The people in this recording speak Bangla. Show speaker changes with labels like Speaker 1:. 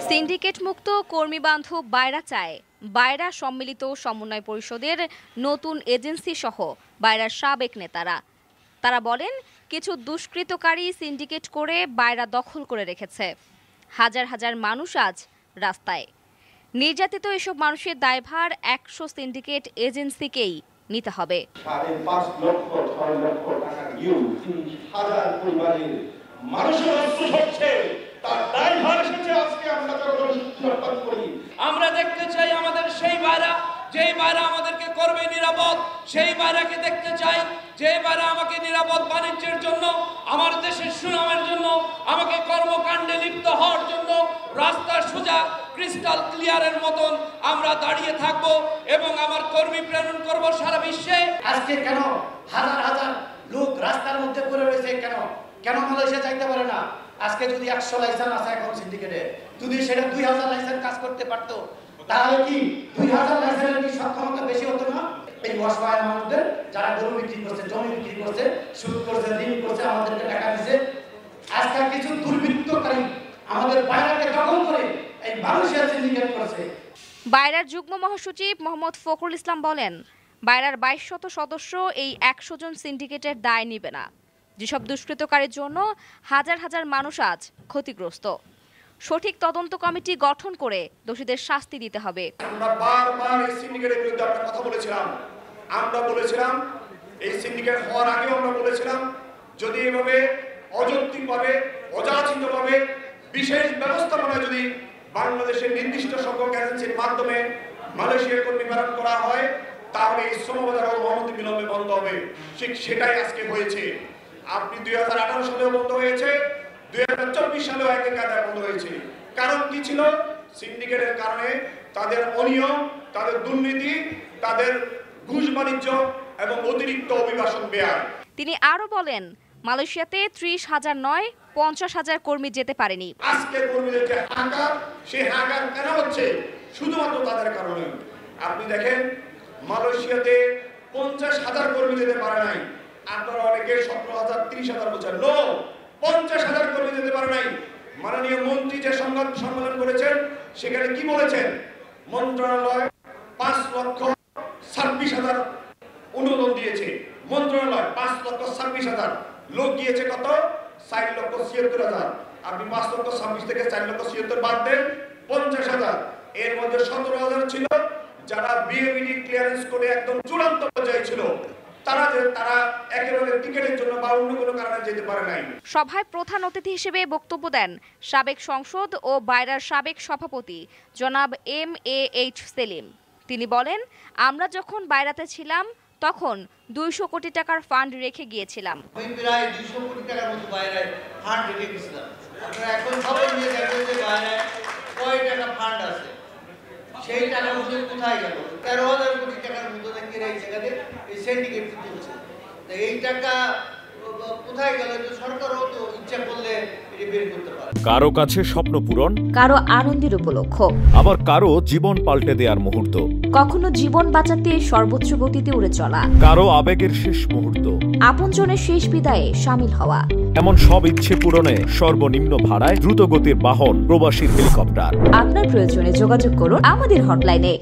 Speaker 1: সিন্ডিকেট মুক্ত কর্মী বান্ধব বায়রা চায় বায়রা সম্মিলিত সমন্বয় পরিষদের নতুন এজেন্সি সহ বায়রার সাবেক নেতারা। তারা বলেন, কিছু দুষ্কৃতকারী সিন্ডিকেট করে বায়রা দখল করে রেখেছে। হাজার হাজার মানুষ আজ রাস্তায়। নির্যাতিত এসব মানুষের দায়ভার 100 সিন্ডিকেট এজেন্সিকেই নিতে হবে।
Speaker 2: 5.5 লক্ষ 6 লক্ষ টাকা দিয়েও 30,000 পরিবারের মানুষের অস্ত্র হচ্ছে, তার দায়ভার এসেছে। আজকে আমরা জনসংযোগ করি।
Speaker 3: আমরা দেখতে চাই আমাদের সেই বায়রা, যেই বায়রা আমাদেরকে করবে নিরাপদ, সেই বায়রাকে দেখতে চাই যে বায়রা আমাকে নিরাপদ বাণিজ্যের জন্য, আমার দেশের সুনামের জন্য, আমাকে কর্মকাণ্ডে লিপ্ত হওয়ার জন্য রাস্তা সোজা ক্রিস্টাল ক্লিয়ারের মতন আমরা দাঁড়িয়ে থাকব এবং আমার কর্মী প্রেরণ করব সারা বিশ্বে।
Speaker 4: আজকে কেন হাজার হাজার লোক রাস্তার মধ্যে পড়ে রয়েছে? কেন মালয়েশিয়া যাইতে পারে না? আজকে যদি 100 লাইসেন্স আছে এখন সিন্ডিকেটে, যদি সেটা 2000 লাইসেন্স কাজ করতে পারতো, তাহলে কি 2000 লাইসেন্সের কি সক্ষমতা বেশি হতো না? এই অসহায় মানুষদের যারা গরু বিক্রি করছে, জমি বিক্রি করছে, সুদ করছে, ঋণ করছে, আমাদেরকে টাকা দিচ্ছে, আজকে কিছু দুর্বৃত্তকারী আমাদের বায়রাকে দখল করে এই মালয়েশিয়া সিন্ডিকেট করছে।
Speaker 1: বায়রার যুগ্ম মহাসচিব মোহাম্মদ ফখরুল ইসলাম বলেন, বায়রার 2200 সদস্য এই 100 জন সিন্ডিকেটের দায় নেবে না। যেসব দুষ্কৃতকারীর জন্য হাজার হাজার মানুষ আজ ক্ষতিগ্রস্ত, সঠিক তদন্ত কমিটি গঠন করে দোষীদের শাস্তি দিতে হবে।
Speaker 2: আমরা বারবার এই সিন্ডিকেটের বিরুদ্ধে আমরা কথা বলেছিলাম। এই সিন্ডিকেট হওয়ার আগে আমরা বলেছিলাম, যদি এভাবে অযৌক্তিকভাবে, অযাচিতভাবে বিশেষ ব্যবস্থাপনায় যদি বাংলাদেশের নির্দিষ্ট সংখ্যক এজেন্সির মাধ্যমে মালয়েশিয়ার কর্মী প্রেরণ করা হয়, তাহলে এই শ্রমবাজার অনতি বিলম্বে বন্ধ হবে। ঠিক সেটাই আজকে হয়েছে। আপনি 2018 সালেও বন্ধ হয়েছে, 2024 সালেও একই কায়দায় বন্ধ হয়েছে। কারণ কি ছিল? সিন্ডিকেটের কারণে তাদের অনিয়ম, তাদের দুর্নীতি, তাদের ঘুষ বাণিজ্য এবং অতিরিক্ত অভিবাসন ব্যয়।
Speaker 1: তিনি আরো বলেন, মালয়েশিয়াতে 30,000 নয় 50,000 কর্মী যেতে পারেনি।
Speaker 2: আজকে কর্মীদের যে হাহাকার, সেই হাহাকার কেন হচ্ছে? শুধুমাত্র তাদের কারণে। আপনি দেখেন, মালয়েশিয়াতে 50,000 কর্মী যেতে পারে নাই। আপনারা অনেকে 17,000 30,000 বলছেন। 50,000 কর্মী যেতে পারে নাই। মাননীয় মন্ত্রী যে সংবাদ সম্মেলন করেছেন, সেখানে কি বলেছেন? মন্ত্রণালয় 5,26,000 অনুমোদন দিয়েছে। মন্ত্রণালয় 5,26,000, লোক গিয়েছে কত? 4,76,000। আপনি 5,26,000 থেকে 4,76,000 বাদ দেন, 50,000। এর মধ্যে 17,000 ছিল যারা বিএবিডি ক্লিয়ারেন্স করে একদম চূড়ান্ত পর্যায়ে ছিল। তারা একেবারে টিকেটের জন্য বা অন্য কোনো কারণে যেতে পারে নাই।
Speaker 1: সভায় প্রধান অতিথি হিসেবে বক্তব্য দেন সাবেক সংসদ ও বায়রার সাবেক সভাপতি জনাব MAH সেলিম। তিনি বলেন, আমরা যখন বায়রাতে ছিলাম তখন 200 কোটি টাকার ফান্ড রেখে গিয়েছিলাম।
Speaker 4: আমি প্রায় 200 কোটি টাকার মতো বায়রায় ফান্ড রেখে গিয়েছিলাম। আপনারা এখন খবর নিয়ে দেখবেন যে বায়রায় কয় টাকা ফান্ড আছে, সেই টাকা মধ্যে কোথায় গেল? 13,000 কোটি টাকার মতো নাকি এই জায়গাতে এই সিন্ডিকেট চলছে। তো এই টাকা কোথায় গেল? সরকারও তো ইচ্ছা করলে এটা বের করতে পারে।
Speaker 5: কারো কাছে স্বপ্ন পূরণ,
Speaker 1: কারো আনন্দের উপলক্ষ,
Speaker 5: আবার কারো জীবন পাল্টে দেওয়ার মুহূর্ত,
Speaker 1: কখনো জীবন বাঁচাতে সর্বোচ্চ গতিতে উড়ে চলা,
Speaker 5: কারো আবেগের শেষ মুহূর্ত,
Speaker 1: আপনজনের শেষ বিদায়ে শামিল হওয়া।
Speaker 5: এমন সব ইচ্ছে পূরণে সর্বনিম্ন ভাড়ায় দ্রুতগতির বাহন প্রবাসীর হেলিকপ্টার।
Speaker 1: আপনার প্রয়োজনে যোগাযোগ করুন আমাদের হটলাইনে।